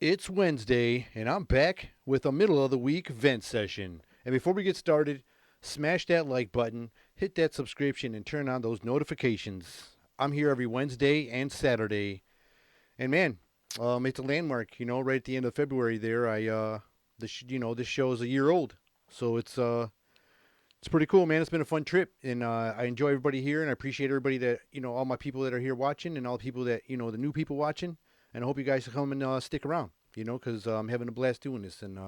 It's Wednesday, and I'm back with a middle of the week vent session. And before we get started, smash that like button, hit that subscription, and turn on those notifications. I'm here every Wednesday and Saturday. And man, it's a landmark. Right at the end of February there, this show is a year old, so it's pretty cool, man. It's been a fun trip, and I enjoy everybody here, and I appreciate everybody that all my people that are here watching, and all the people that the new people watching. And I hope you guys come and stick around, because I'm having a blast doing this, and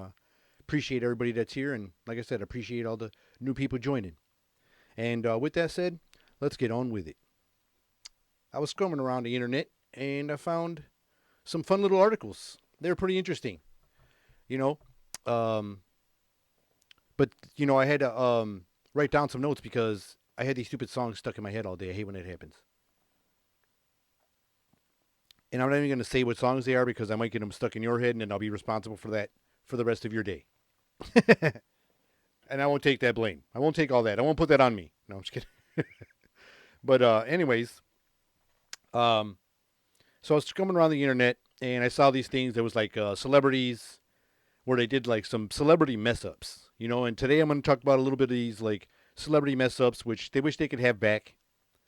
appreciate everybody that's here, and like I said, appreciate all the new people joining. And with that said, let's get on with it. I was scrumming around the internet, and I found some fun little articles. They were pretty interesting, you know. Um, but I had to write down some notes because I had these stupid songs stuck in my head all day. I hate when it happens. And I'm not even going to say what songs they are because I might get them stuck in your head, and then I'll be responsible for that for the rest of your day. And I won't take that blame. I won't take all that. I won't put that on me. No, I'm just kidding. But anyways, um, so I was coming around the internet and I saw these things. There was like celebrities where they did like some celebrity mess ups, And today I'm going to talk about a little bit of these like celebrity mess ups, which they wish they could have back.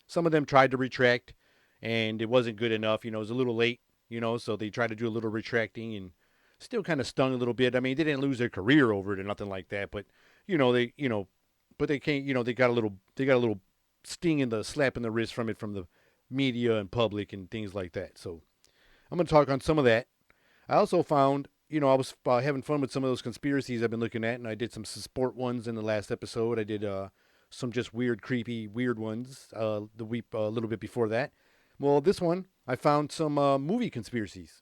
Some of them tried to retract, and it wasn't good enough. It was a little late. So they tried to do a little retracting, and still kind of stung a little bit. I mean, they didn't lose their career over it or nothing like that, but they, but they can't. They got a little sting in the slap in the wrist from it from the media and public and things like that. So I'm going to talk on some of that. I also found, I was having fun with some of those conspiracies I've been looking at, and I did some sport ones in the last episode. I did some just weird, creepy, weird ones the week a little bit before that. Well, this one I found some movie conspiracies.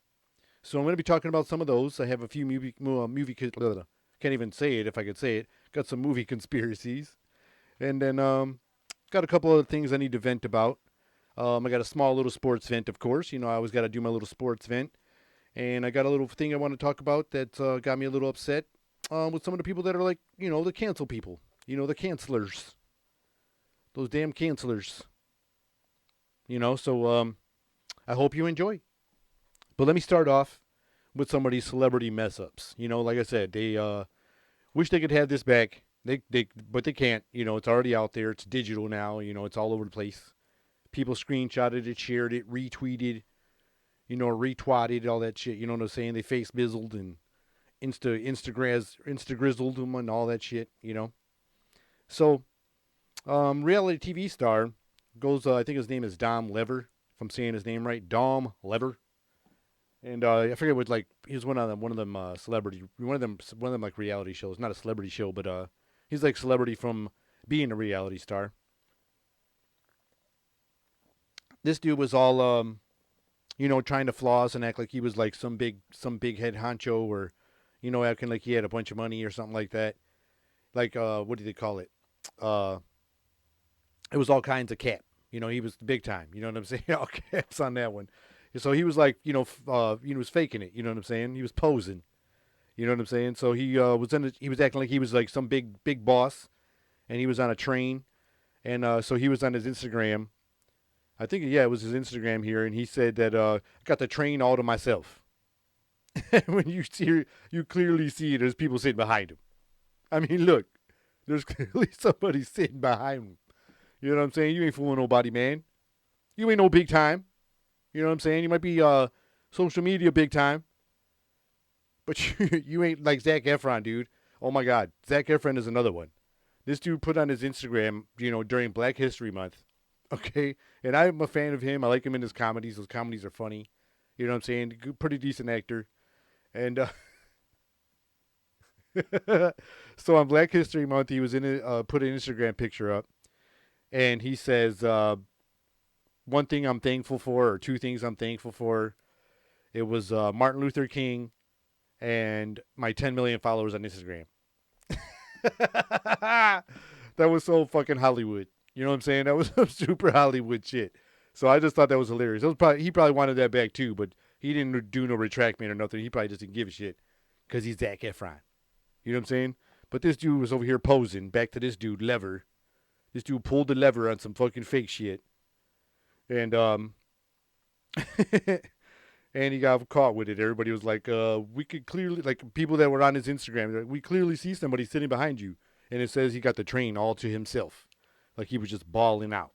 So I'm going to be talking about some of those. I have a few can't even say it if I could say it. Got some movie conspiracies, and then got a couple of things I need to vent about. I got a small little sports vent, of course. I always got to do my little sports vent. And I got a little thing I want to talk about that got me a little upset with some of the people that are like, the cancel people. The cancelers. Those damn cancelers. So I hope you enjoy. But let me start off with some of these celebrity mess ups. Like I said, they wish they could have this back. But they can't. It's already out there. It's digital now. It's all over the place. People screenshotted it, shared it, retweeted, retwatted, all that shit. You know what I'm saying? They face bizzled and Instagrizzled them and all that shit. So, reality TV star goes, I think his name is Dom Lever, if I'm saying his name right. Dom Lever. And I forget what, like, he was one of them celebrity, one of them like reality shows. Not a celebrity show, but he's like celebrity from being a reality star. This dude was all trying to floss and act like he was like some big head honcho, or acting like he had a bunch of money or something like that. Like what do they call it? Uh it was all kinds of cap. He was big time. You know what I'm saying? All caps on that one. So he was like, he was faking it. You know what I'm saying? He was posing. You know what I'm saying? So he was acting like he was like some big boss, and he was on a train, and so he was on his Instagram. I think yeah, it was his Instagram here, and he said that I got the train all to myself. When you clearly see there's people sitting behind him. I mean, look, there's clearly somebody sitting behind him. You know what I'm saying? You ain't fooling nobody, man. You ain't no big time. You know what I'm saying? You might be social media big time, but you ain't like Zac Efron, dude. Oh my God, Zac Efron is another one. This dude put on his Instagram, during Black History Month. Okay, and I'm a fan of him. I like him in his comedies. Those comedies are funny. You know what I'm saying? Pretty decent actor. And so on Black History Month, he was in it, put an Instagram picture up, and he says, "One thing I'm thankful for, or two things I'm thankful for. It was Martin Luther King and my 10 million followers on Instagram." That was so fucking Hollywood. You know what I'm saying? That was some super Hollywood shit. So I just thought that was hilarious. He probably wanted that back too, but he didn't do no retractment or nothing. He probably just didn't give a shit because he's Zac Efron. You know what I'm saying? But this dude was over here posing. Back to this dude, Lever. This dude pulled the lever on some fucking fake shit. And and he got caught with it. Everybody was like, we could clearly, like people that were on his Instagram, like, we clearly see somebody sitting behind you. And it says he got the train all to himself. Like he was just balling out.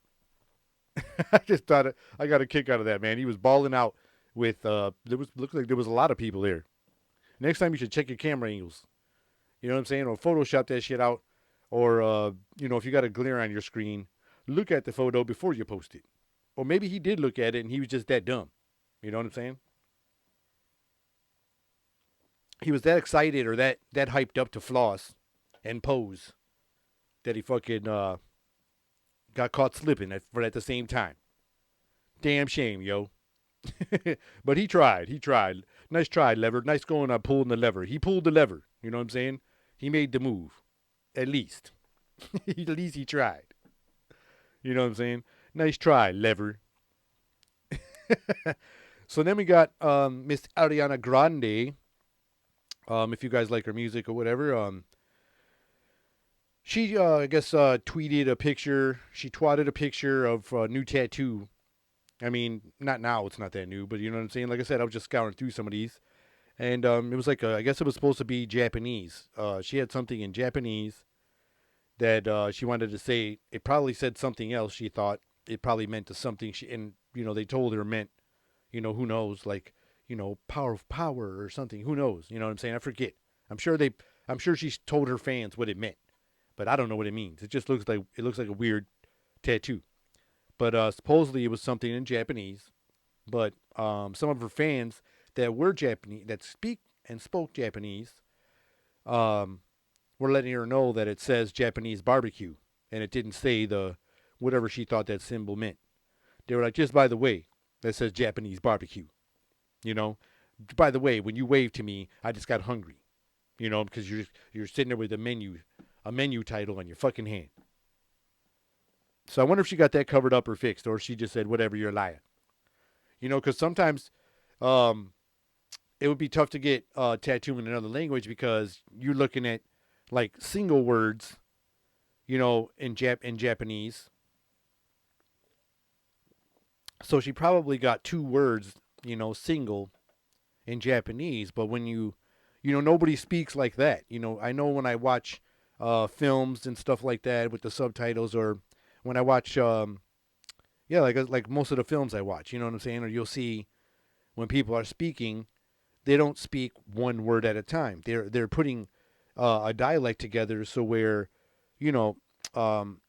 I just thought I got a kick out of that, man. He was balling out with, looked like there was a lot of people there. Next time you should check your camera angles. You know what I'm saying? Or Photoshop that shit out. Or, if you got a glare on your screen, look at the photo before you post it. Or maybe he did look at it and he was just that dumb. You know what I'm saying? He was that excited or that hyped up to floss and pose that he fucking got caught slipping at the same time. Damn shame, yo. But he tried. He tried. Nice try, lever. Nice going on pulling the lever. He pulled the lever. You know what I'm saying? He made the move. At least. At least he tried. You know what I'm saying? Nice try, lever. So then we got Miss Ariana Grande. If you guys like her music or whatever, she I guess tweeted a picture. She twatted a picture of a new tattoo. I mean, not now. It's not that new, but you know what I'm saying. Like I said, I was just scouring through some of these, and it was like I guess it was supposed to be Japanese. She had something in Japanese that she wanted to say. It probably said something else. She thought it probably meant to something. And they told her it meant, who knows, like power of power or something. Who knows? You know what I'm saying? I forget. I'm sure they. I'm sure she told her fans what it meant, but I don't know what it means. It just looks like a weird tattoo. But supposedly it was something in Japanese. But some of her fans that were Japanese, that speak and spoke Japanese, were letting her know that it says Japanese barbecue, and it didn't say the whatever she thought that symbol meant. They were like, just by the way, that says Japanese barbecue. You know, by the way, when you waved to me, I just got hungry. Because you're sitting there with a menu title on your fucking hand. So I wonder if she got that covered up or fixed, or she just said, whatever, you're lying. Because sometimes it would be tough to get tattoo in another language because you're looking at like single words, in Japanese. So she probably got two words, single in Japanese. But when nobody speaks like that. I know when I watch films and stuff like that with the subtitles, or when I watch, like most of the films I watch, you know what I'm saying? Or you'll see when people are speaking, they don't speak one word at a time. They're putting a dialect together, so where, you know,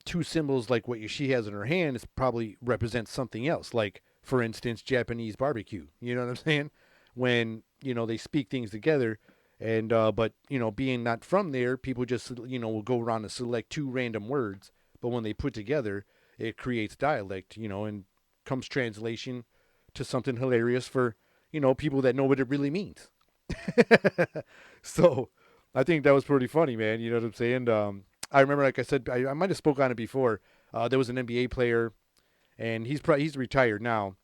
two symbols like what she has in her hand is probably represents something else. Like, for instance, Japanese barbecue. You know what I'm saying? When they speak things together, and but being not from there, people just will go around and select two random words. But when they put together, it creates dialect. And comes translation to something hilarious for people that know what it really means. So I think that was pretty funny, man. You know what I'm saying? I remember, like I said, I might have spoke on it before. There was an NBA player, and he's retired now,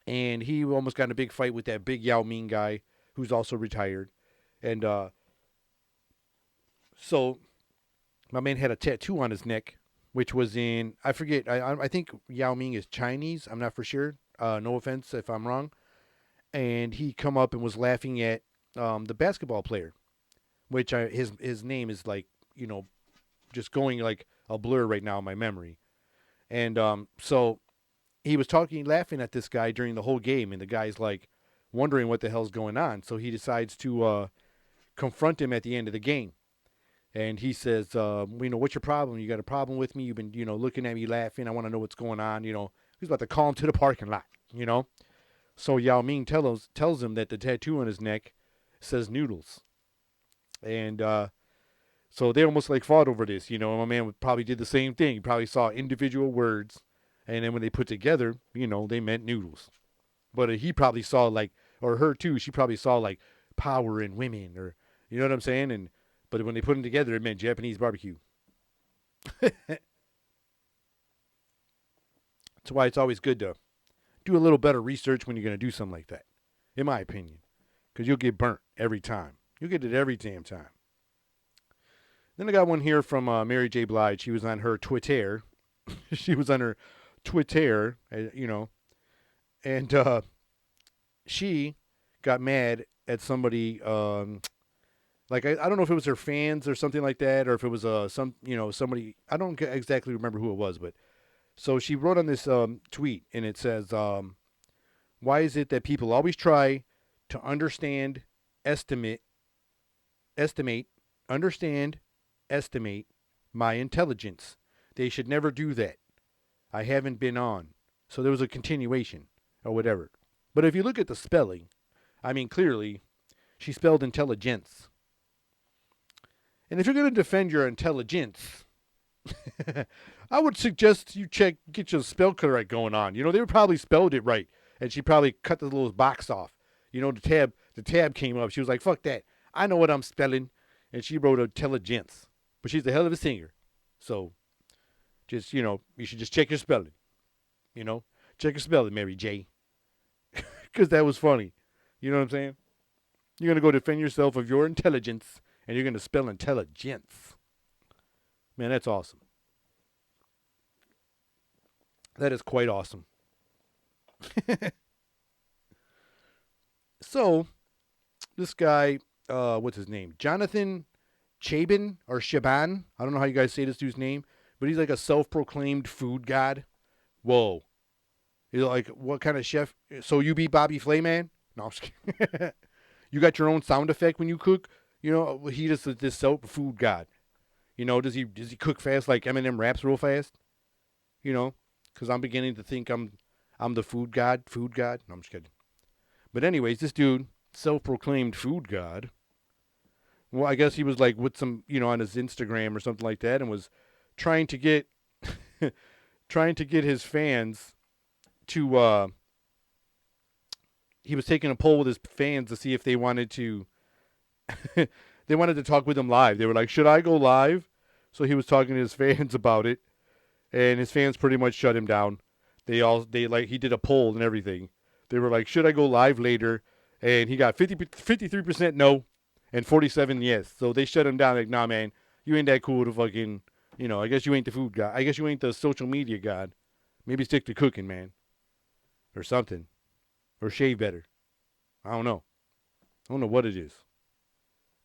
and he almost got in a big fight with that big Yao Ming guy, who's also retired, and so my man had a tattoo on his neck, which was in I forget. I think Yao Ming is Chinese. I'm not for sure. No offense if I'm wrong. And he come up and was laughing at the basketball player, which his name is like just going like a blur right now in my memory. And so he was laughing at this guy during the whole game, and the guy's like wondering what the hell's going on. So he decides to confront him at the end of the game. And he says, what's your problem? You got a problem with me? You've been, looking at me laughing. I want to know what's going on. He's about to call him to the parking lot. So Yao Ming tells him that the tattoo on his neck says noodles. And so they almost like fought over this. And my man probably did the same thing. He probably saw individual words, and then when they put together, they meant noodles. But he probably saw like, or her too, she probably saw like power in women, or you know what I'm saying? But when they put them together, it meant Japanese barbecue. That's why it's always good to do a little better research when you're going to do something like that, in my opinion, because you'll get burnt every time. You'll get it every damn time. Then I got one here from Mary J. Blige. She was on her Twitter. She was on her Twitter, and she got mad at somebody. Like I don't know if it was her fans or something like that, or if it was somebody. I don't exactly remember who it was, but so she wrote on this tweet, and it says, "Why is it that people always try to estimate, estimate, understand, estimate my intelligence? They should never do that. I haven't been on." So there was a continuation or whatever. But if you look at the spelling, I mean, clearly she spelled intelligence. And if you're going to defend your intelligence, I would suggest you get your spell correct going on. You know, they probably spelled it right, and she probably cut the little box off. You know, the tab came up. She was like, "Fuck that! I know what I'm spelling," and she wrote intelligence. But she's a hell of a singer, so just you should just check your spelling. You know, check your spelling, Mary J, because that was funny. You know what I'm saying? You're gonna go defend yourself of your intelligence, and you're gonna spell intelligence. Man, that's awesome. That is quite awesome. So, this guy, what's his name? Jonathan Chabin or Shaban. I don't know how you guys say this dude's name, but he's like a self-proclaimed food god. Whoa. He's like, what kind of chef? So you be Bobby Flayman? No, I'm just kidding. You got your own sound effect when you cook? You know, he just is this self-food god. You know, does he cook fast like Eminem raps real fast? You know, because I'm beginning to think I'm the food god. Food god? No, I'm just kidding. But anyways, this dude, self-proclaimed food god. Well, I guess he was like with some, on his Instagram or something like that, and was trying to get, trying to get his fans to. He was taking a poll with his fans to see if they wanted to. They wanted to talk with him live. They were like, "Should I go live?" So he was talking to his fans about it, and his fans pretty much shut him down. He did a poll and everything. They were like, "Should I go live later?" And he got 53% no, and 47 yes. So they shut him down. Like, "Nah, man, you ain't that cool to fucking, I guess you ain't the food guy. I guess you ain't the social media god. Maybe stick to cooking, man, or something, or shave better. I don't know. I don't know what it is,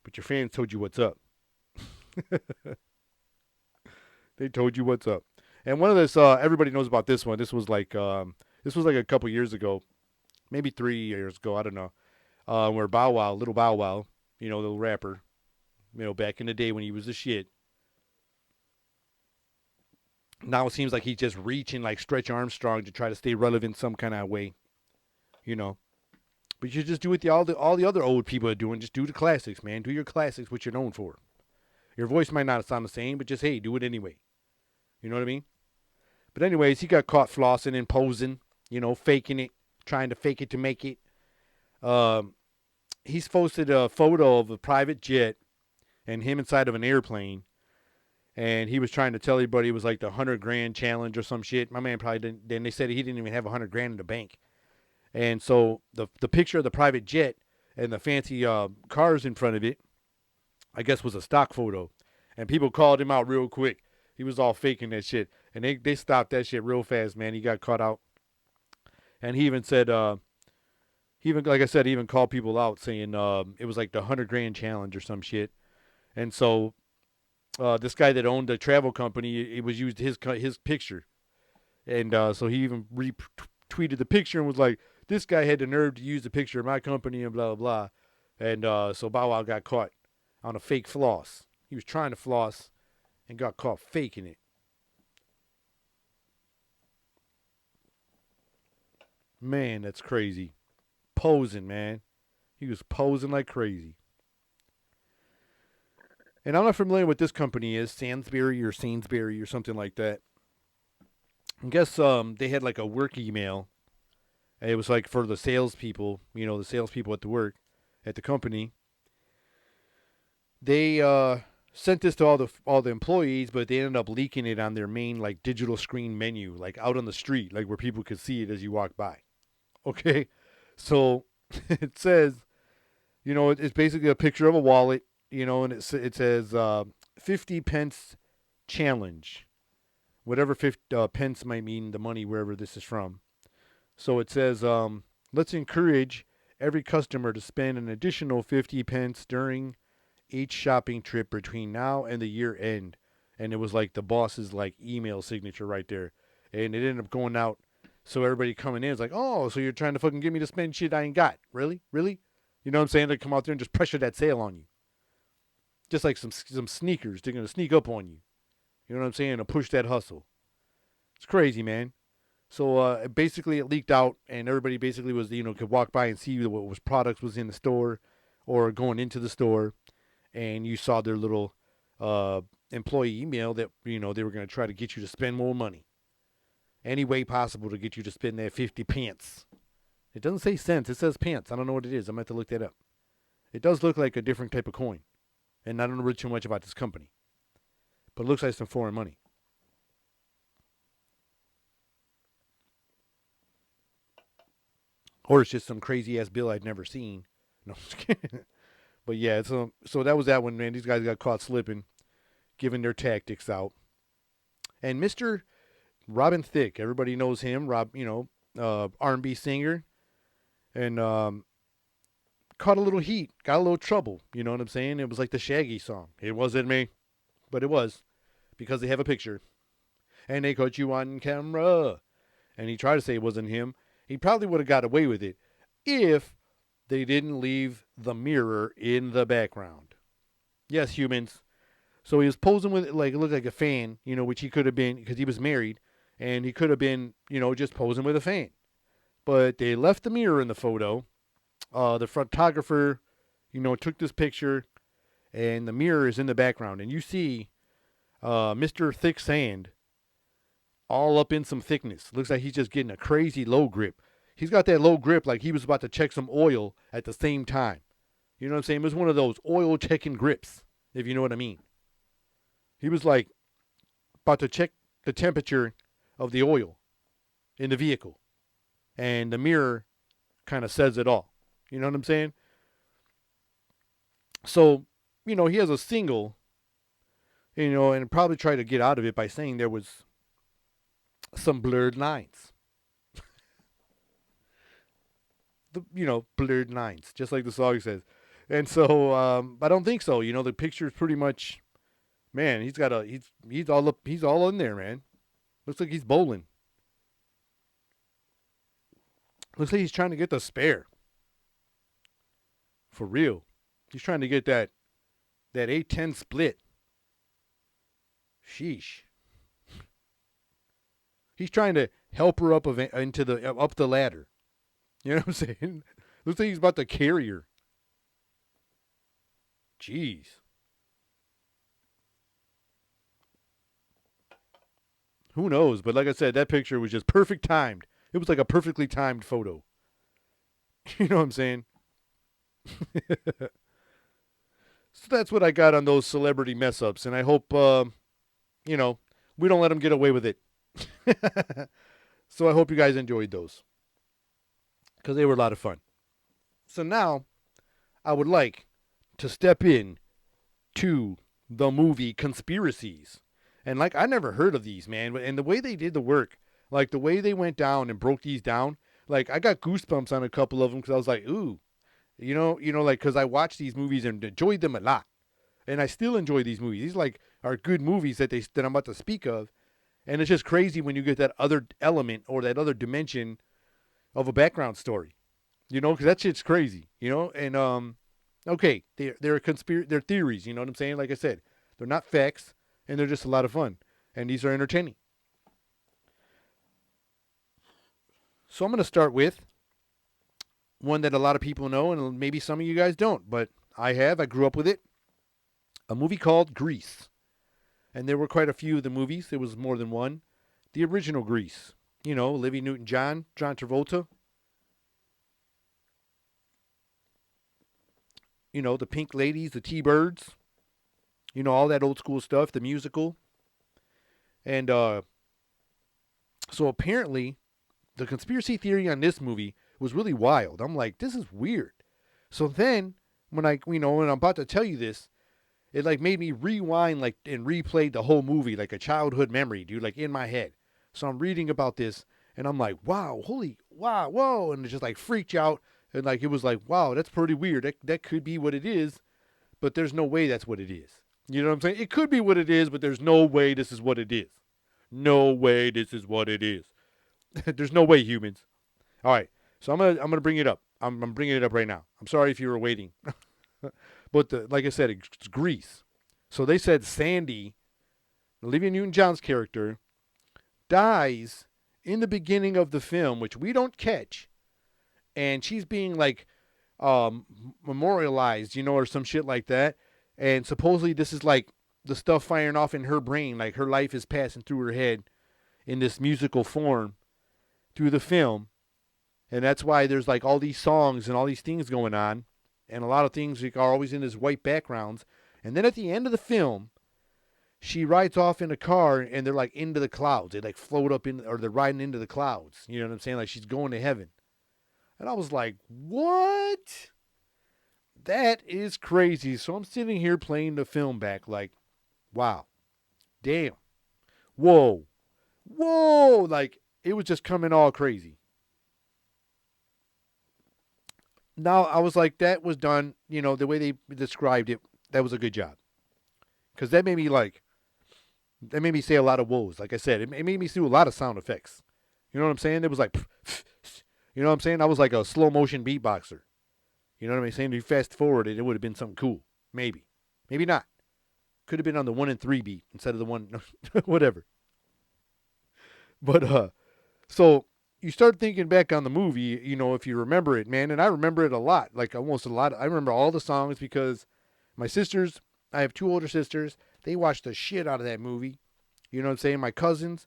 but your fans told you what's up. They told you what's up." And one of this, everybody knows about this one. This was like a couple years ago, maybe 3 years ago. I don't know. Where Bow Wow, Little Bow Wow, the little rapper, back in the day when he was the shit. Now it seems like he's just reaching like Stretch Armstrong to try to stay relevant some kind of way, you know. But you just do what all the other old people are doing. Just do the classics, man. Do your classics, what you're known for. Your voice might not sound the same, but just, hey, do it anyway. You know what I mean? But anyways, he got caught flossing and posing, faking it, trying to fake it to make it. He's posted a photo of a private jet and him inside of an airplane. And he was trying to tell everybody it was like the 100 grand challenge or some shit. My man probably didn't. Then they said he didn't even have 100 grand in the bank. And so the picture of the private jet and the fancy cars in front of it, I guess, was a stock photo. And people called him out real quick. He was all faking that shit. And they stopped that shit real fast, man. He got caught out. And he even said, like I said, he even called people out saying it was like the 100 grand challenge or some shit. And so this guy that owned the travel company, it was used his picture. And so he even retweeted the picture and was like, "This guy had the nerve to use the picture of my company and blah, blah, blah." And so Bow Wow got caught on a fake floss. He was trying to floss and got caught faking it. Man, that's crazy. Posing, man. He was posing like crazy. And I'm not familiar with this company is, Sainsbury or something like that. I guess they had like a work email. It was like for the salespeople, the salespeople at the work, at the company. They sent this to all the employees, but they ended up leaking it on their main like digital screen menu, like out on the street, like where people could see it as you walk by. Okay, so it says, it's basically a picture of a wallet, and it says 50 pence challenge, whatever 50 pence might mean, the money wherever this is from. So it says, let's encourage every customer to spend an additional 50 pence during each shopping trip between now and the year end. And it was like the boss's like email signature right there. And it ended up going out. So everybody coming in is like, oh, so you're trying to fucking get me to spend shit I ain't got. Really? Really? You know what I'm saying? They come out there and just pressure that sale on you. Just like some sneakers. They're going to sneak up on you. You know what I'm saying? And push that hustle. It's crazy, man. So basically it leaked out and everybody basically was, could walk by and see what was products was in the store or going into the store. And you saw their little employee email that, they were going to try to get you to spend more money. Any way possible to get you to spend that 50 pence. It doesn't say cents. It says pence. I don't know what it is. I'm going to have to look that up. It does look like a different type of coin. And I don't know really too much about this company. But it looks like some foreign money. Or it's just some crazy-ass bill I'd never seen. No, I'm just kidding. But yeah, so that was that one, man. These guys got caught slipping, giving their tactics out. And Mr. Robin Thicke, everybody knows him. R&B singer. And caught a little heat, got a little trouble. You know what I'm saying? It was like the Shaggy song. It wasn't me, but it was. Because they have a picture. And they caught you on camera. And he tried to say it wasn't him. He probably would have got away with it if they didn't leave the mirror in the background. Yes, humans. So he was posing with, like, it looked like a fan, which he could have been because he was married. And he could have been, just posing with a fan. But they left the mirror in the photo. The photographer, took this picture. And the mirror is in the background. And you see Mr. Thicke's hand all up in some thickness. Looks like he's just getting a crazy low grip. He's got that low grip like he was about to check some oil at the same time. You know what I'm saying? It was one of those oil checking grips, if you know what I mean. He was like about to check the temperature of the oil in the vehicle. And the mirror kind of says it all. You know what I'm saying? So, he has a single, and probably try to get out of it by saying there was some blurred lines. Blurred lines, just like the song says. And so I don't think so. The picture is pretty much, man, he's all in there, man. Looks like he's bowling. Looks like he's trying to get the spare. For real. He's trying to get that 8-10 split. Sheesh. He's trying to help her up the ladder. You know what I'm saying? Looks like he's about to carry her. Jeez. Who knows? But like I said, that picture was just perfect timed. It was like a perfectly timed photo. You know what I'm saying? So that's what I got on those celebrity mess-ups. And I hope, we don't let them get away with it. So I hope you guys enjoyed those. Because they were a lot of fun. So now, I would like to step in to the movie Conspiracies. And I never heard of these, man. And the way they did the work, like the way they went down and broke these down, I got goosebumps on a couple of them because I was like, ooh. Because I watched these movies and enjoyed them a lot. And I still enjoy these movies. These, are good movies that I'm about to speak of. And it's just crazy when you get that other element or that other dimension of a background story, because that shit's crazy, and, okay, they're theories, you know what I'm saying? Like I said, they're not facts and they're just a lot of fun and these are entertaining. So I'm going to start with one that a lot of people know and maybe some of you guys don't, but I grew up with it. A movie called Grease. And there were quite a few of the movies. There was more than one. The original Grease. Olivia Newton-John, John Travolta. The Pink Ladies, the T-Birds. All that old school stuff, the musical. And so apparently, the conspiracy theory on this movie was really wild. I'm like, this is weird. So then, when when I'm about to tell you this, it made me rewind and replay the whole movie like a childhood memory, dude, in my head. So I'm reading about this, and I'm like, wow, whoa. And it just freaked you out. And like it was like, wow, that's pretty weird. That could be what it is, but there's no way that's what it is. You know what I'm saying? It could be what it is, but there's no way this is what it is. No way this is what it is. There's no way, humans. All right, so I'm gonna bring it up. I'm bringing it up right now. I'm sorry if you were waiting, but like I said, it's Grease. So they said Sandy, Olivia Newton-John's character, dies in the beginning of the film, which we don't catch, and she's being like memorialized, or some shit like that. And supposedly this is like the stuff firing off in her brain, like her life is passing through her head in this musical form through the film. And that's why there's like all these songs and all these things going on. And a lot of things are always in this white backgrounds. And then at the end of the film, she rides off in a car and they're like into the clouds. They like float up in, or they're riding into the clouds. You know what I'm saying? Like she's going to heaven. And I was like, what? That is crazy. So I'm sitting here playing the film back like, wow, damn, whoa, whoa. Like it was just coming all crazy. Now I was like, that was done, the way they described it, that was a good job. Because that made me say a lot of whoas. Like I said, it made me do a lot of sound effects. You know what I'm saying? It was like, you know what I'm saying? I was like a slow motion beatboxer. You know what I'm saying? If you fast forward it would have been something cool. Maybe. Maybe not. Could have been on the 1 and 3 beat instead of the one, whatever. But, so you start thinking back on the movie, if you remember it, man, and I remember it a lot, like almost a lot. I remember all the songs because my sisters, I have 2 older sisters, they watched the shit out of that movie. You know what I'm saying? My cousins,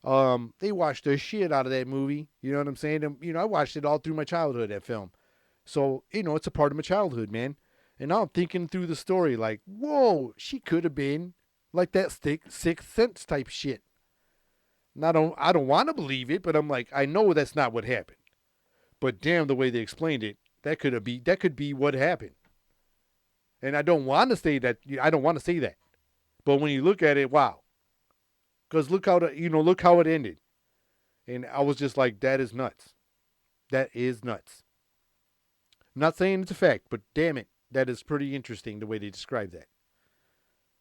they watched the shit out of that movie. You know what I'm saying? And, I watched it all through my childhood, that film. So, it's a part of my childhood, man. And now I'm thinking through the story like, whoa, she could have been like that Sixth Sense type shit. And I don't want to believe it, but I'm like, I know that's not what happened. But damn, the way they explained it, that could be what happened. And I don't want to say that. I don't want to say that. But when you look at it, wow. Because look how look how it ended. And I was just like, that is nuts. That is nuts. I'm not saying it's a fact, but damn it, that is pretty interesting the way they describe that.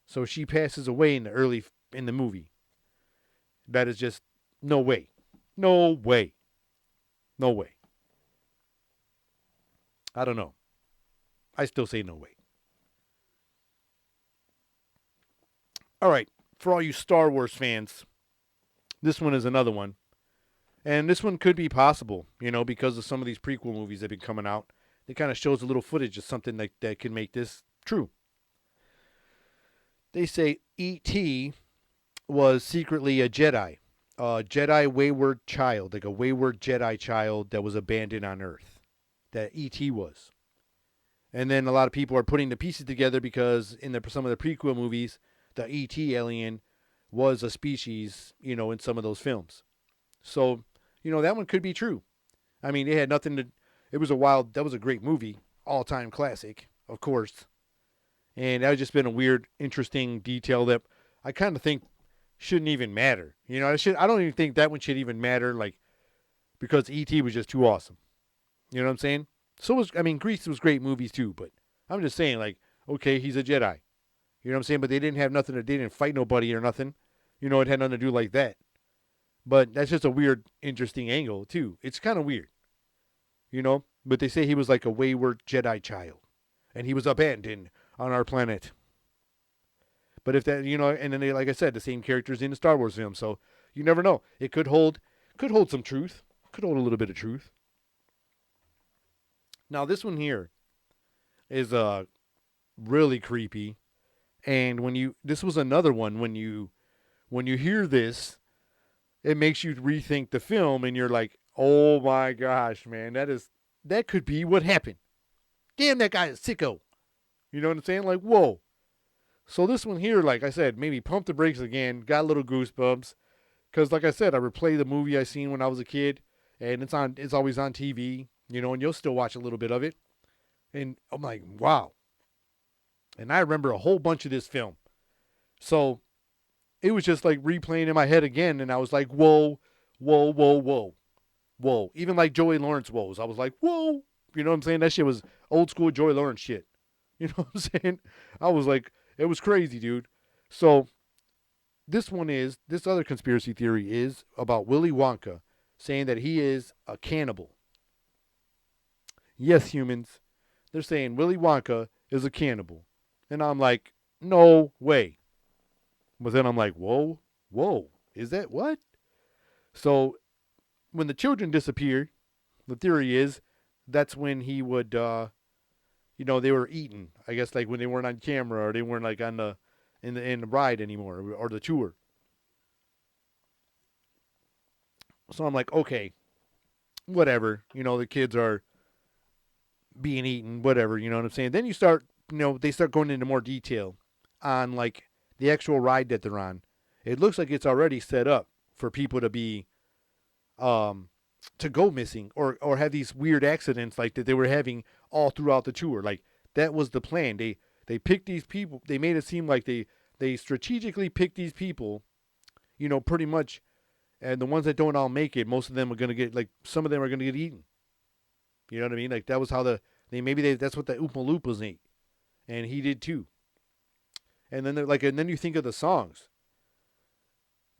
So she passes away in the movie. That is just no way. No way. No way. I don't know. I still say no way. All right, for all you Star Wars fans, this one is another one. And this one could be possible, because of some of these prequel movies that have been coming out. It kind of shows a little footage of something that can make this true. They say E.T. was secretly a Jedi wayward child, like a wayward Jedi child that was abandoned on Earth. That E.T. was. And then a lot of people are putting the pieces together because in some of the prequel movies, the E.T. alien was a species, in some of those films. So, that one could be true. I mean, it had nothing to... that was a great movie. All-time classic, of course. And that was just been a weird, interesting detail that I kind of think shouldn't even matter. I don't even think that one should even matter, like, because E.T. was just too awesome. You know what I'm saying? Grease was great movies too, but I'm just saying, like, okay, he's a Jedi. You know what I'm saying? But they didn't have nothing, they didn't fight nobody or nothing. It had nothing to do like that. But that's just a weird, interesting angle too. It's kind of weird. But they say he was like a wayward Jedi child. And he was abandoned on our planet. But if that, and then they, like I said, the same characters in the Star Wars film. So you never know. It could hold some truth. Could hold a little bit of truth. Now this one here is really creepy. And this was another one, when you hear this, it makes you rethink the film and you're like, oh my gosh, man, that could be what happened. Damn, that guy is sicko. You know what I'm saying? Like, whoa. So this one here, like I said, maybe pump the brakes again. Got a little goosebumps. Because like I said, I replay the movie I seen when I was a kid. And it's always on TV. And you'll still watch a little bit of it. And I'm like, wow. And I remember a whole bunch of this film. So it was just like replaying in my head again. And I was like, whoa, whoa, whoa, whoa. Whoa. Even like Joey Lawrence woes. I was like, whoa, You know what I'm saying? That shit was old school Joy Lawrence shit. You know what I'm saying? I was like, it was crazy, dude. So this other conspiracy theory is about Willy Wonka saying that he is a cannibal. Yes, humans. They're saying Willy Wonka is a cannibal. And I'm like, no way. But then I'm like, whoa, whoa, is that what? So when the children disappear, the theory is that's when he would, they were eaten. I guess like when they weren't on camera or they weren't like on the ride anymore or the tour. So I'm like, okay, whatever. The kids are being eaten, whatever. You know what I'm saying? Then they start going into more detail on like the actual ride that they're on. It looks like it's already set up for people to be to go missing or have these weird accidents like that they were having all throughout the tour. Like that was the plan. They picked these people. They made it seem like they strategically picked these people, pretty much, and the ones that don't all make it, most of them are going to get like some of them are going to get eaten. You know what I mean? Like that was how that's what the Oompa Loompas ate. And he did too. And then you think of the songs.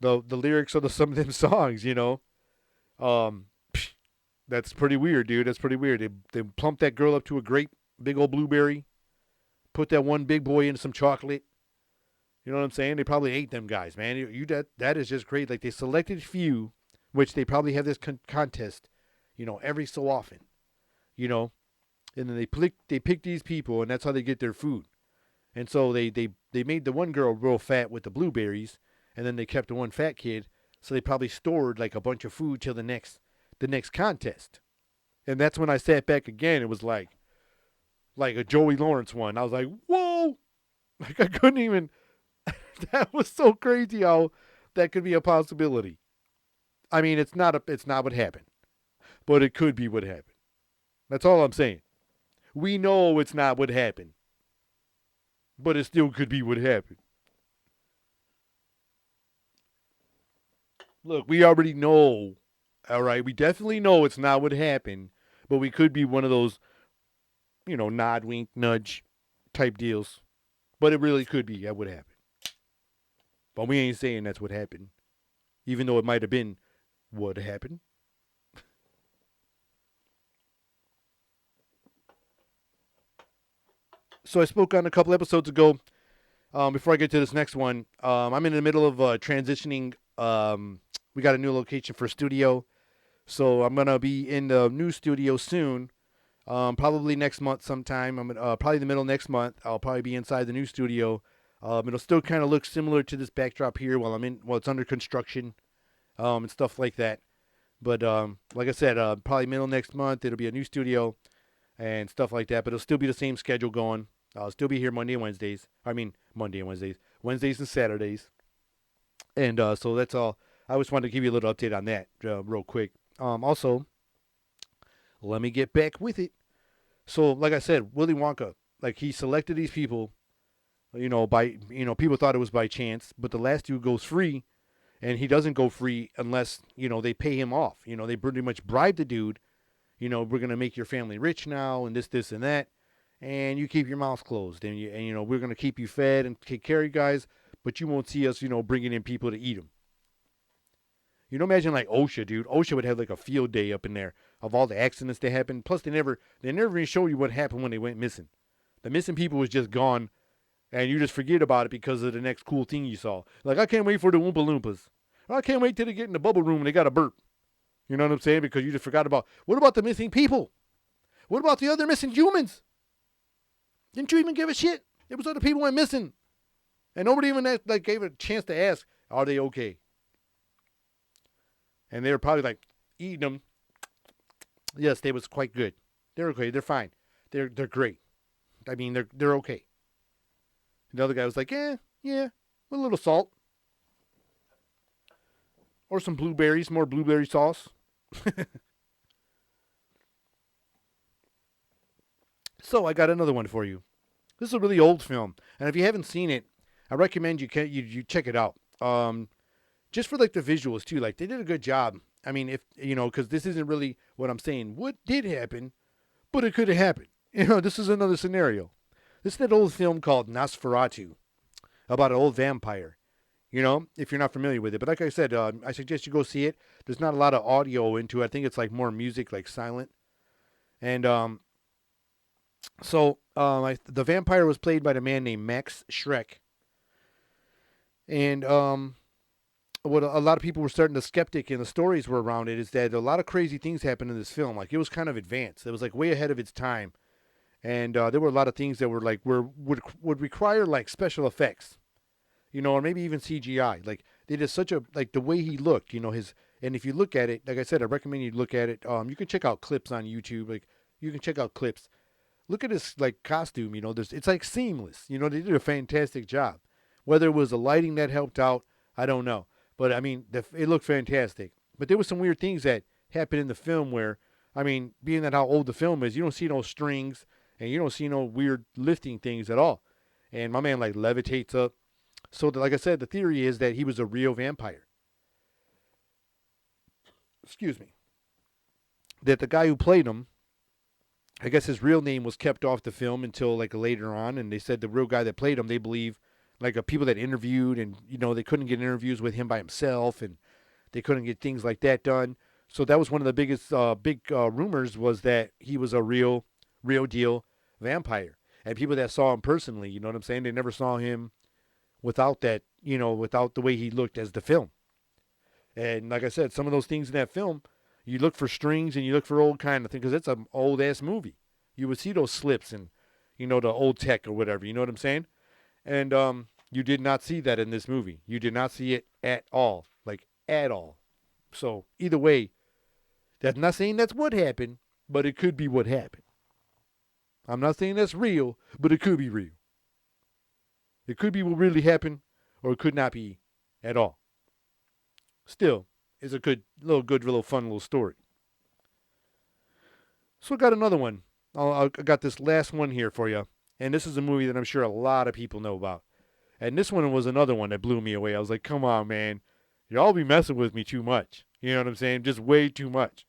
The lyrics of some of them songs, Um, that's pretty weird, dude. That's pretty weird. They plumped that girl up to a great big old blueberry, put that one big boy in some chocolate. You know what I'm saying? They probably ate them guys, man. That is just great. Like they selected few, which they probably have this contest, every so often, and then they pick these people, and that's how they get their food. And so they made the one girl real fat with the blueberries, and then they kept the one fat kid. So they probably stored like a bunch of food till the next contest. And that's when I sat back again. It was like a Joey Lawrence one. I was like, whoa! Like I couldn't even. That was so crazy how that could be a possibility. I mean, it's not what happened, but it could be what happened. That's all I'm saying. We know it's not what happened, but it still could be what happened. Look, we already know. All right, we definitely know it's not what happened, but we could be one of those, nod, wink, nudge type deals. But it really could be that what happened. But we ain't saying that's what happened, even though it might have been what happened. So I spoke on a couple episodes ago. Before I get to this next one, I'm in the middle of transitioning. We got a new location for studio, so I'm gonna be in the new studio soon. Probably next month sometime. I'm probably the middle of next month. I'll probably be inside the new studio. It'll still kind of look similar to this backdrop here while it's under construction, and stuff like that. But like I said, probably middle next month it'll be a new studio and stuff like that. But it'll still be the same schedule going. I'll still be here Monday and Wednesdays. I mean Monday and Wednesdays, Wednesdays and Saturdays. And so that's all. I just wanted to give you a little update on that real quick. Also, let me get back with it. So, like I said, Willy Wonka, like he selected these people, people thought it was by chance, but the last dude goes free, and he doesn't go free unless, they pay him off. They pretty much bribe the dude, we're going to make your family rich now, and this, and that, and you keep your mouth closed, and we're going to keep you fed and take care of you guys, but you won't see us, bringing in people to eat them. Imagine like OSHA, dude. OSHA would have like a field day up in there of all the accidents that happened. Plus, they never even show you what happened when they went missing. The missing people was just gone, and you just forget about it because of the next cool thing you saw. Like, I can't wait for the Oompa Loompas. I can't wait till they get in the bubble room and they got a burp. You know what I'm saying? Because you just forgot about, what about the missing people? What about the other missing humans? Didn't you even give a shit? It was other people went missing. And nobody even gave a chance to ask, are they okay? And they were probably like eating them. Yes, they was quite good. They're okay. They're fine. They're great. I mean, they're okay. And the other guy was like, yeah, with a little salt. Or some blueberries, more blueberry sauce. So I got another one for you. This is a really old film, and if you haven't seen it, I recommend you check it out. Just for like the visuals too, they did a good job. I mean, if because this isn't really what I'm saying. What did happen? but it could have happened. This is another scenario. This is that old film called Nosferatu about an old vampire. If you're not familiar with it. But like I said, I suggest you go see it. There's not a lot of audio into it. I think it's like more music, like silent. And the vampire was played by the man named Max Schreck. And what a lot of people were starting to skeptic and the stories were around it is that a lot of crazy things happened in this film. Like it was kind of advanced. It was like way ahead of its time. And there were a lot of things that were like would require like special effects. Or maybe even CGI. Like they did such a like the way he looked, and if you look at it, like I said, I recommend you look at it. You can check out clips on YouTube. Like you can check out clips. Look at his like costume. It's like seamless. They did a fantastic job. Whether it was the lighting that helped out, I don't know. But I mean, it looked fantastic. But there were some weird things that happened in the film where, I mean, being that how old the film is, you don't see no strings and you don't see no weird lifting things at all. And my man like levitates up. So, like I said, the theory is that he was a real vampire. Excuse me. That the guy who played him, I guess his real name was kept off the film until like later on, and they said the real guy that played him, they believe, like people that interviewed, and they couldn't get interviews with him by himself, and they couldn't get things like that done. So that was one of the biggest rumors was that he was a real deal vampire, and people that saw him personally, you know what I'm saying, they never saw him without that, without the way he looked as the film. And like I said, some of those things in that film, you look for strings and you look for old kind of thing because it's an old ass movie. You would see those slips and, the old tech or whatever. You know what I'm saying? And you did not see that in this movie. You did not see it at all, like at all. So either way, that's not saying that's what happened, but it could be what happened. I'm not saying that's real, but it could be real. It could be what really happened, or it could not be at all. Still, it's a good little fun little story. So I got another one. I got this last one here for you. And this is a movie that I'm sure a lot of people know about. And this one was another one that blew me away. I was like, come on, man. Y'all be messing with me too much. You know what I'm saying? Just way too much.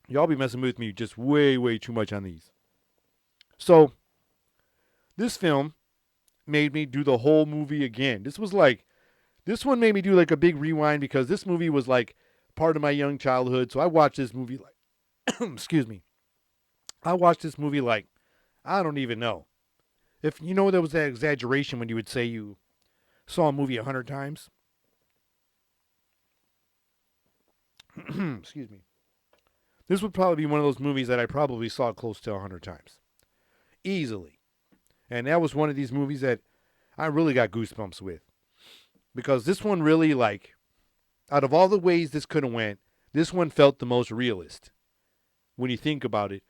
Y'all be messing with me just way, way too much on these. So, this film made me do the whole movie again. This one made me do like a big rewind because this movie was like part of my young childhood. So I watched this movie like, excuse me. I watched this movie like, I don't even know. If there was that exaggeration when you would say you saw a movie 100 times. Excuse me. This would probably be one of those movies that I probably saw close to 100 times. Easily. And that was one of these movies that I really got goosebumps with. Because this one really, like, out of all the ways this could have went, this one felt the most realist. When you think about it.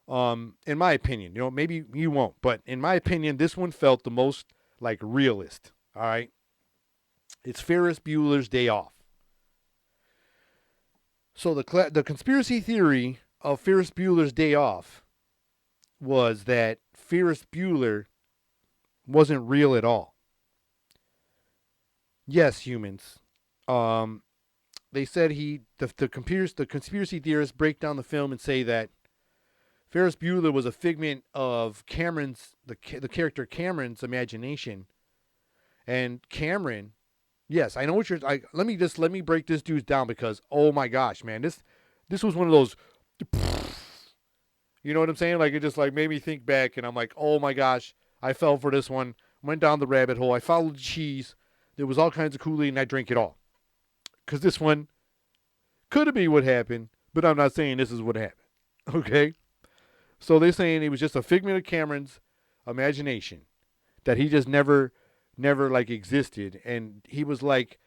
In my opinion, maybe you won't, but in my opinion, this one felt the most like realist. All right. It's Ferris Bueller's Day Off. So the conspiracy theory of Ferris Bueller's Day Off was that Ferris Bueller wasn't real at all. Yes, humans. They said the conspiracy theorists break down the film and say that Ferris Bueller was a figment of the character Cameron's imagination. And Cameron, yes, I know what you're like. Let me break this dude down because oh my gosh, man, this was one of those, you know what I'm saying? Like it just like made me think back, and I'm like, oh my gosh, I fell for this one. Went down the rabbit hole. I followed the cheese. There was all kinds of Kool-Aid, and I drank it all. Because this one could have been what happened, but I'm not saying this is what happened. Okay. So they're saying it was just a figment of Cameron's imagination, that he just never like existed, and he was like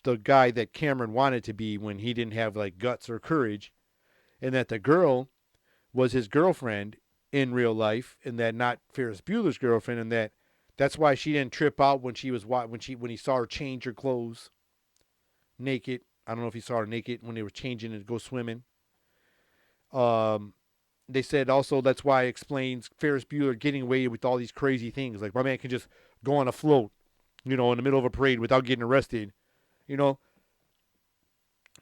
the guy that Cameron wanted to be when he didn't have like guts or courage, and that the girl was his girlfriend in real life, and that not Ferris Bueller's girlfriend, and that's why she didn't trip out when he saw her change her clothes naked. I don't know if he saw her naked when they were changing to go swimming. They said also that's why it explains Ferris Bueller getting away with all these crazy things. Like my man can just go on a float, in the middle of a parade without getting arrested,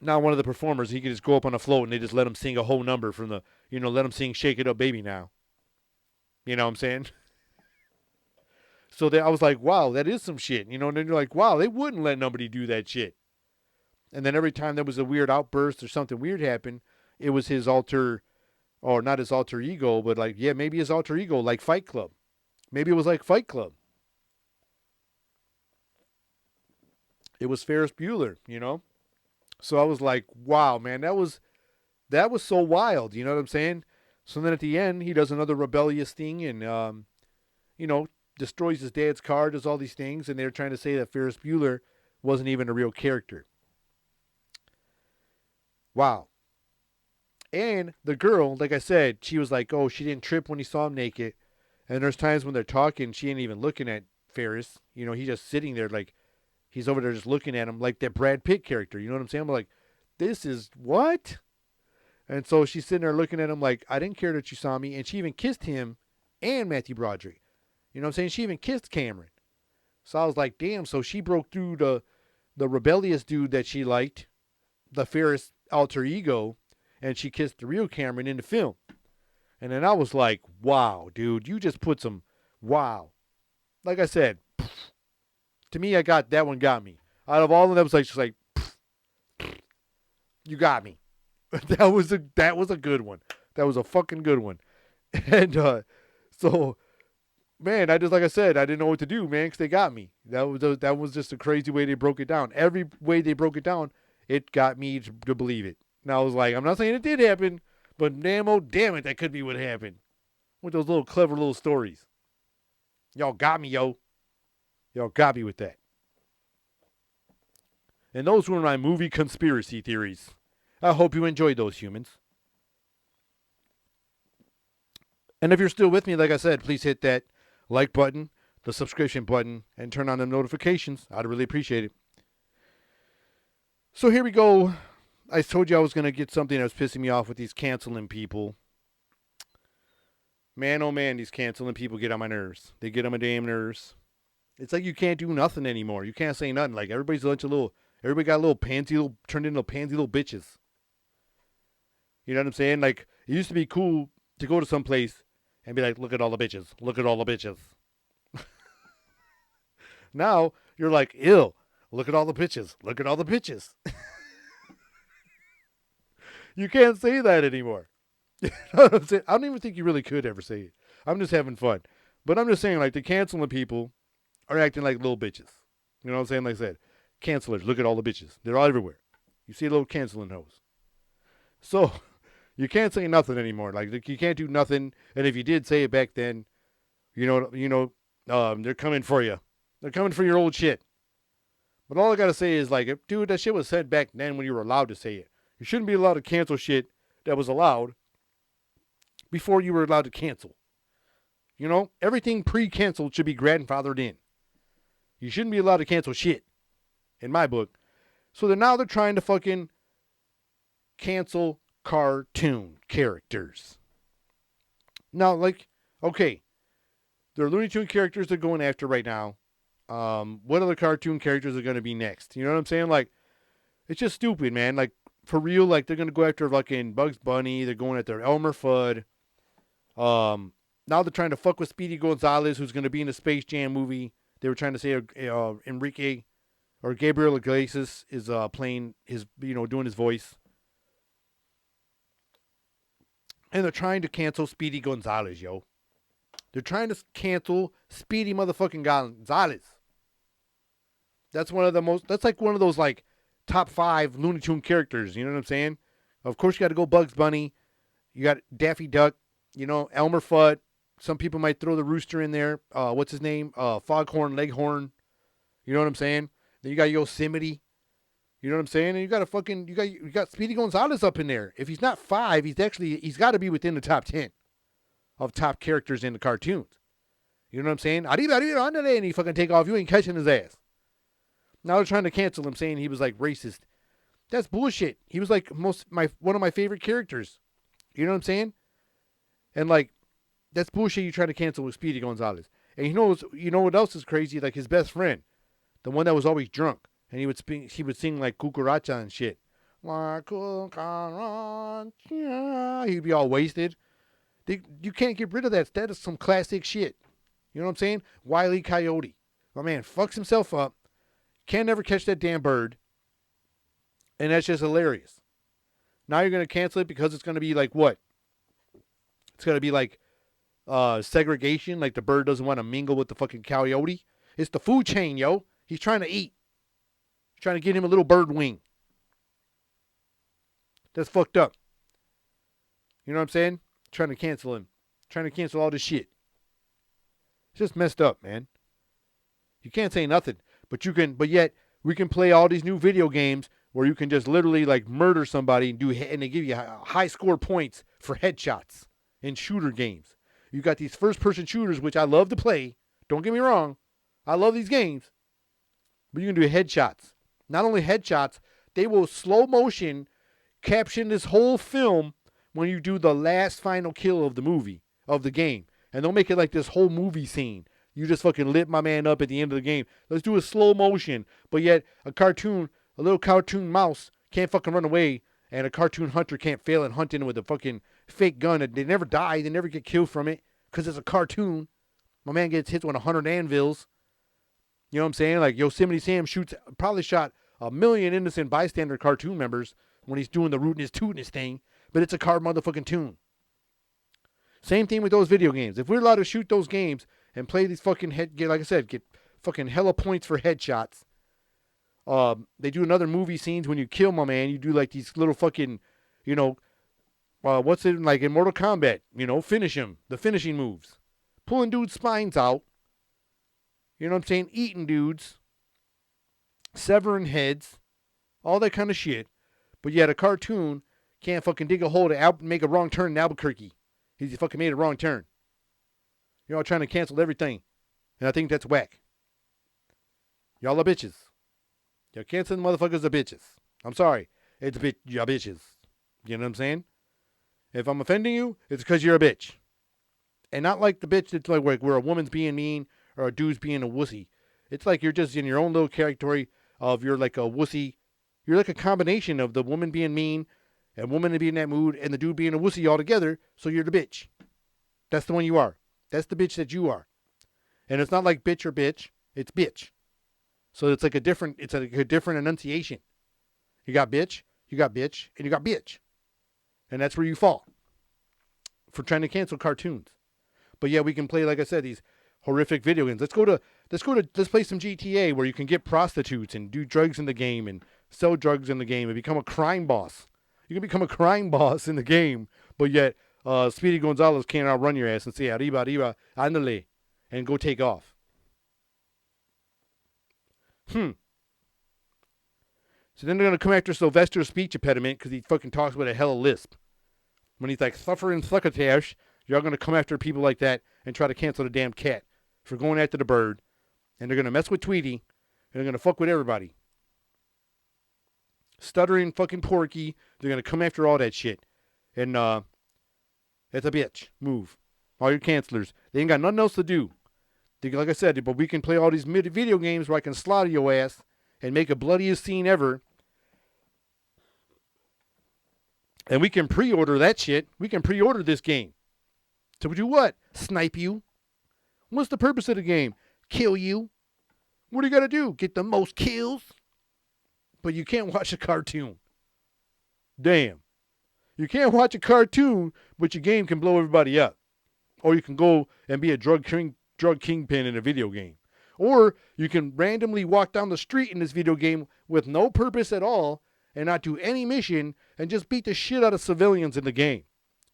Now one of the performers, he could just go up on a float and they just let him sing a whole number from the, let him sing "Shake It Up, Baby" now. You know what I'm saying? So I was like, wow, that is some shit. And then you're like, wow, they wouldn't let nobody do that shit. And then every time there was a weird outburst or something weird happened, it was his or not his alter ego, but like, yeah, maybe his alter ego, like Fight Club. Maybe it was like Fight Club. It was Ferris Bueller. So I was like, wow, man, that was so wild. You know what I'm saying? So then at the end, he does another rebellious thing and, you know, destroys his dad's car, does all these things, and they're trying to say that Ferris Bueller wasn't even a real character. Wow. And the girl, like I said, she was like, oh, she didn't trip when he saw him naked. And there's times when they're talking, she ain't even looking at Ferris. He's just sitting there like he's over there just looking at him like that Brad Pitt character. You know what I'm saying? I'm like, this is what? And so she's sitting there looking at him like, I didn't care that you saw me. And she even kissed him and Matthew Broderick. You know what I'm saying? She even kissed Cameron. So I was like, damn. So she broke through the rebellious dude that she liked, the Ferris alter ego, and she kissed the real Cameron in the film. And then I was like, wow, dude, you just put some, wow. Like I said, to me, that one got me. Out of all of them, it was like, just like, you got me. That was a good one. That was a fucking good one. And so, man, like I said, I didn't know what to do, man, because they got me. That was just a crazy way they broke it down. Every way they broke it down, it got me to believe it. And I was like, I'm not saying it did happen, but damn, oh, damn it, that could be what happened. With those little clever little stories. Y'all got me, yo. Y'all got me with that. And those were my movie conspiracy theories. I hope you enjoyed those, humans. And if you're still with me, like I said, please hit that like button, the subscription button, and turn on the notifications. I'd really appreciate it. So here we go. I told you I was going to get something that was pissing me off with these canceling people. Man, oh man, these canceling people get on my nerves. They get on my damn nerves. It's like you can't do nothing anymore. You can't say nothing. Like everybody got turned into pansy little bitches. You know what I'm saying? Like it used to be cool to go to some place and be like, look at all the bitches. Look at all the bitches. Now you're like, ew, look at all the bitches. Look at all the bitches. You can't say that anymore. You know what I'm saying? I don't even think you really could ever say it. I'm just having fun. But I'm just saying, like, the canceling people are acting like little bitches. You know what I'm saying? Like I said, cancelers, look at all the bitches. They're all everywhere. You see little canceling hoes. So, you can't say nothing anymore. Like, you can't do nothing. And if you did say it back then, they're coming for you. They're coming for your old shit. But all I got to say is, like, dude, that shit was said back then when you were allowed to say it. You shouldn't be allowed to cancel shit that was allowed before you were allowed to cancel. Everything pre-canceled should be grandfathered in. You shouldn't be allowed to cancel shit, in my book. So now they're trying to fucking cancel cartoon characters. Now, like, okay, there are Looney Tune characters they're going after right now. What other cartoon characters are going to be next? You know what I'm saying? Like, it's just stupid, man. Like, for real, like, they're going to go after fucking Bugs Bunny. They're going after Elmer Fudd. Now they're trying to fuck with Speedy Gonzalez, who's going to be in the Space Jam movie. They were trying to say Enrique or Gabriel Iglesias is playing his, doing his voice. And they're trying to cancel Speedy Gonzalez, yo. They're trying to cancel Speedy motherfucking Gonzalez. That's like one of those, like, top 5 Looney Tune characters. You know what I'm saying? Of course, you got to go Bugs Bunny. You got Daffy Duck. Elmer Fudd. Some people might throw the rooster in there. What's his name? Foghorn Leghorn. You know what I'm saying? Then you got Yosemite. You know what I'm saying? And you got Speedy Gonzalez up in there. If he's not 5, he's got to be within the top 10 of top characters in the cartoons. You know what I'm saying? And he fucking take off. You ain't catching his ass. Now they're trying to cancel him, saying he was like racist. That's bullshit. He was like one of my favorite characters. You know what I'm saying? And like, that's bullshit. You trying to cancel with Speedy Gonzalez. And you know what else is crazy? Like his best friend, the one that was always drunk, and he would sing like cucaracha and shit. He'd be all wasted. You can't get rid of that. That is some classic shit. You know what I'm saying? Wile E. Coyote. My man fucks himself up. Can't never catch that damn bird. And that's just hilarious. Now you're going to cancel it because it's going to be like what? It's going to be like segregation. Like the bird doesn't want to mingle with the fucking coyote. It's the food chain, yo. He's trying to eat. He's trying to get him a little bird wing. That's fucked up. You know what I'm saying? Trying to cancel him. Trying to cancel all this shit. It's just messed up, man. You can't say nothing. But yet we can play all these new video games where you can just literally like murder somebody and they give you high score points for headshots in shooter games. You got these first person shooters, which I love to play. Don't get me wrong. I love these games. But you can do headshots. Not only headshots, they will slow motion caption this whole film when you do the last final kill of the movie, of the game. And they'll make it like this whole movie scene. You just fucking lit my man up at the end of the game. Let's do a slow motion. But yet a little cartoon mouse can't fucking run away. And a cartoon hunter can't fail at hunting with a fucking fake gun. They never die. They never get killed from it. Because it's a cartoon. My man gets hit with 100 anvils. You know what I'm saying? Like Yosemite Sam probably shot 1 million innocent bystander cartoon members when he's doing the rootinest tootinest thing. But it's a car motherfucking tune. Same thing with those video games. If we're allowed to shoot those games and play these fucking get fucking hella points for headshots. They do another movie scenes when you kill my man. You do like these little fucking, what's it like in Mortal Kombat? Finish him. The finishing moves. Pulling dudes' spines out. You know what I'm saying? Eating dudes. Severing heads. All that kind of shit. But yet a cartoon can't fucking dig a hole to make a wrong turn in Albuquerque. He fucking made a wrong turn. You're all trying to cancel everything. And I think that's whack. Y'all are bitches. Y'all canceling motherfuckers are bitches. I'm sorry. It's y'all bitches. You know what I'm saying? If I'm offending you, it's because you're a bitch. And not like the bitch that's like where a woman's being mean or a dude's being a wussy. It's like you're just in your own little category of you're like a wussy. You're like a combination of the woman being mean and woman to be in that mood and the dude being a wussy all together. So you're the bitch. That's the one you are. That's the bitch that you are. And it's not like bitch or bitch. It's bitch. So it's like a different enunciation. You got bitch, and you got bitch. And that's where you fall. For trying to cancel cartoons. But yeah, we can play, like I said, these horrific video games. Let's play some GTA where you can get prostitutes and do drugs in the game and sell drugs in the game and become a crime boss. You can become a crime boss in the game, but yet Speedy Gonzalez can't outrun your ass and say arriba, andale, and go take off. So then they're going to come after Sylvester's speech impediment because he fucking talks with a hella lisp. When he's like suffering succotash, you're going to come after people like that and try to cancel the damn cat for going after the bird. And they're going to mess with Tweety. And they're going to fuck with everybody. Stuttering fucking Porky. They're going to come after all that shit. And that's a bitch. Move. All your cancelers. They ain't got nothing else to do. Like I said, but we can play all these video games where I can slaughter your ass and make a bloodiest scene ever. And we can pre-order that shit. We can pre-order this game. To do what? Snipe you? What's the purpose of the game? Kill you? What do you got to do? Get the most kills? But you can't watch a cartoon. Damn. You can't watch a cartoon, but your game can blow everybody up. Or you can go and be a drug kingpin in a video game. Or you can randomly walk down the street in this video game with no purpose at all and not do any mission and just beat the shit out of civilians in the game.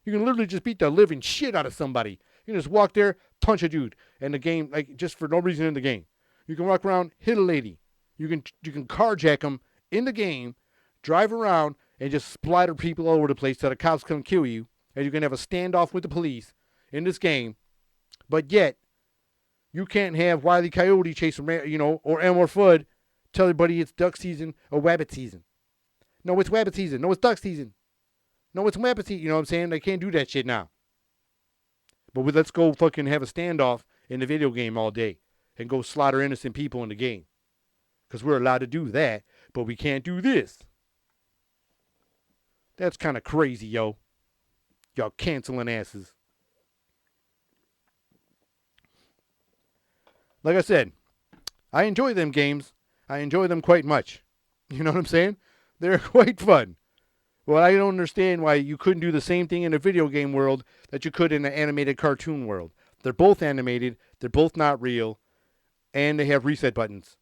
You can literally just beat the living shit out of somebody. You can just walk there, punch a dude in the game, like just for no reason in the game. You can walk around, hit a lady. You can carjack them in the game, drive around, and just splatter people all over the place so the cops come kill you. And you can have a standoff with the police in this game. But yet, you can't have Wile E. Coyote chase, or Elmer Fudd tell everybody it's duck season or wabbit season. No, it's wabbit season. No, it's duck season. No, it's wabbit season. You know what I'm saying? They can't do that shit now. But let's go fucking have a standoff in the video game all day and go slaughter innocent people in the game. Because we're allowed to do that, but we can't do this. That's kind of crazy, yo. Y'all canceling asses. Like I said, I enjoy them games. I enjoy them quite much. You know what I'm saying? They're quite fun. Well, I don't understand why you couldn't do the same thing in a video game world that you could in an animated cartoon world. They're both animated. They're both not real. And they have reset buttons.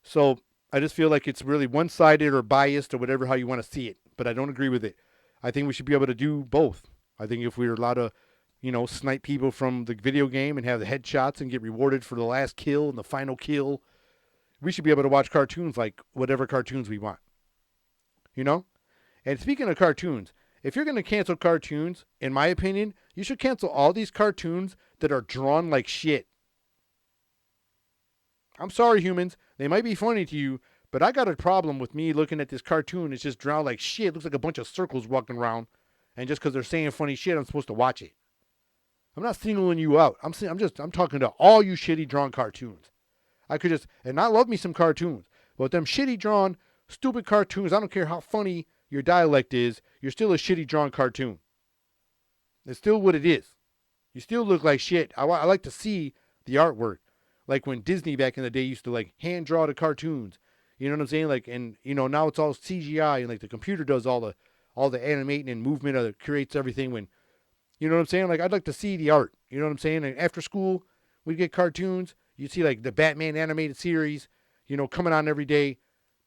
So I just feel like it's really one-sided or biased or whatever how you want to see it. But I don't agree with it. I think we should be able to do both. I think if we were allowed to, snipe people from the video game and have the headshots and get rewarded for the last kill and the final kill, we should be able to watch cartoons like whatever cartoons we want. You know? And speaking of cartoons, if you're going to cancel cartoons, in my opinion, you should cancel all these cartoons that are drawn like shit. I'm sorry, humans. They might be funny to you, but I got a problem with me looking at this cartoon. It's just drawn like shit. It looks like a bunch of circles walking around. And just because they're saying funny shit, I'm supposed to watch it. I'm not singling you out. I'm talking to all you shitty drawn cartoons. And I love me some cartoons, but them shitty drawn, stupid cartoons, I don't care how funny your dialect is, you're still a shitty drawn cartoon. It's still what it is. You still look like shit. I like to see the artwork. Like when Disney back in the day used to like hand draw the cartoons. You know what I'm saying? Like, and now it's all CGI and like the computer does all the animating and movement creates everything when, you know what I'm saying? Like I'd like to see the art. You know what I'm saying? And after school, we'd get cartoons. You'd see like the Batman animated series, coming on every day.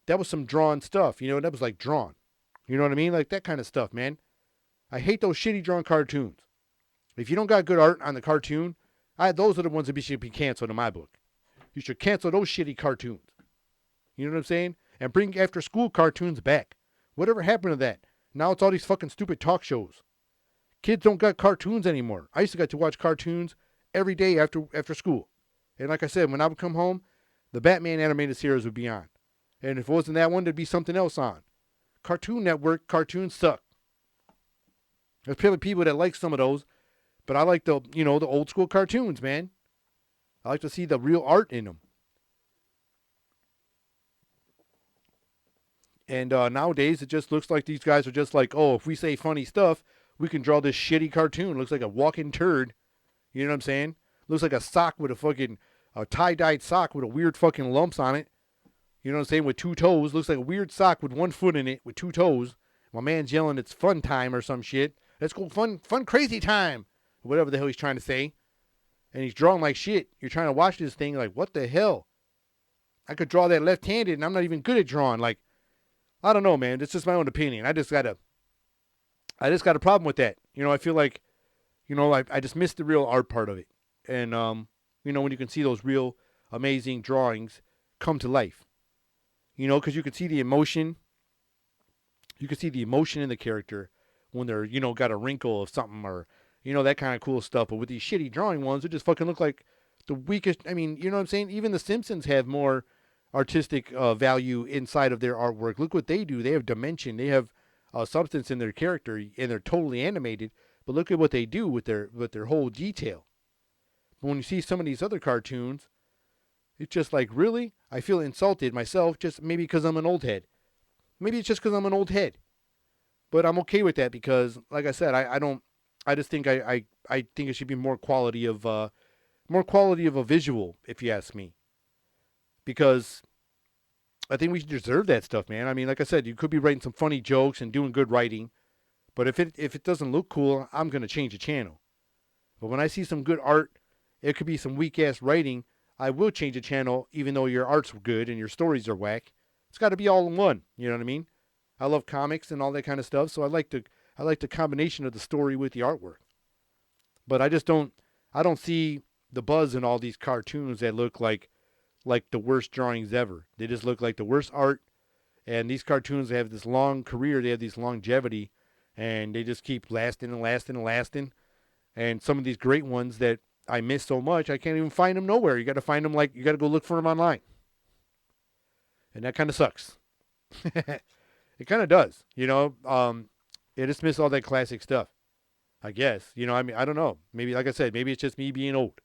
That was some drawn stuff, that was like drawn. You know what I mean? Like that kind of stuff, man. I hate those shitty drawn cartoons. If you don't got good art on the cartoon, those are the ones that should be canceled in my book. You should cancel those shitty cartoons. You know what I'm saying? And bring after school cartoons back. Whatever happened to that? Now it's all these fucking stupid talk shows. Kids don't got cartoons anymore. I used to get to watch cartoons every day after school. And like I said, when I would come home, the Batman animated series would be on. And if it wasn't that one, there'd be something else on. Cartoon Network cartoons suck. There's probably people that like some of those, but I like the old school cartoons, man. I like to see the real art in them. And nowadays, it just looks like these guys are just like, oh, if we say funny stuff, we can draw this shitty cartoon. It looks like a walking turd. You know what I'm saying? Looks like a sock with a tie-dyed sock with a weird fucking lumps on it. You know what I'm saying? With two toes. Looks like a weird sock with one foot in it with two toes. My man's yelling it's fun time or some shit. Let's go fun crazy time. Whatever the hell he's trying to say. And he's drawing like shit. You're trying to watch this thing like, what the hell? I could draw that left-handed and I'm not even good at drawing. Like, I don't know, man. It's just my own opinion. I just got a problem with that. I feel like, I just missed the real art part of it. And, when you can see those real amazing drawings come to life. Because you can see the emotion. You can see the emotion in the character when they're, got a wrinkle of something or, that kind of cool stuff. But with these shitty drawing ones, it just fucking look like the weakest. I mean, you know what I'm saying? Even the Simpsons have more artistic value inside of their artwork. Look what they do. They have dimension. They have substance in their character, and they're totally animated. But look at what they do with their whole detail. But when you see some of these other cartoons, it's just like, really? I feel insulted myself, just maybe because I'm an old head. Maybe it's just because I'm an old head. But I'm okay with that because, like I said, I just think I think it should be more quality of a visual, if you ask me. Because I think we deserve that stuff, man. I mean, like I said, you could be writing some funny jokes and doing good writing, but if it doesn't look cool, I'm gonna change the channel. But when I see some good art, it could be some weak ass writing, I will change the channel, even though your art's good and your stories are whack. It's got to be all in one. You know what I mean? I love comics and all that kind of stuff, so I like the combination of the story with the artwork. But I don't see the buzz in all these cartoons that look like the worst drawings ever. They just look like the worst art. And these cartoons have this long career. They have this longevity. And they just keep lasting and lasting and lasting. And some of these great ones that I miss so much, I can't even find them nowhere. You got to find them you got to go look for them online. And that kind of sucks. It kind of does. It just miss all that classic stuff. I guess. I mean, I don't know. Maybe, like I said, maybe it's just me being old.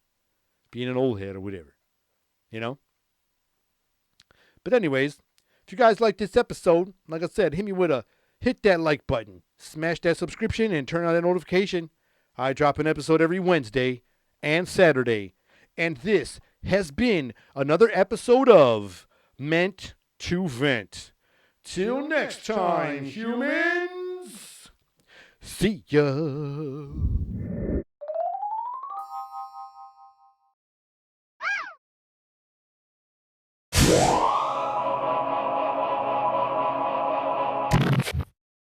Being an old head or whatever. But anyways, if you guys like this episode, like I said, hit me with a hit that like button, smash that subscription, and turn on that notification. I drop an episode every Wednesday and Saturday. And this has been another episode of Meant to Vent. Till next time, humans. See ya.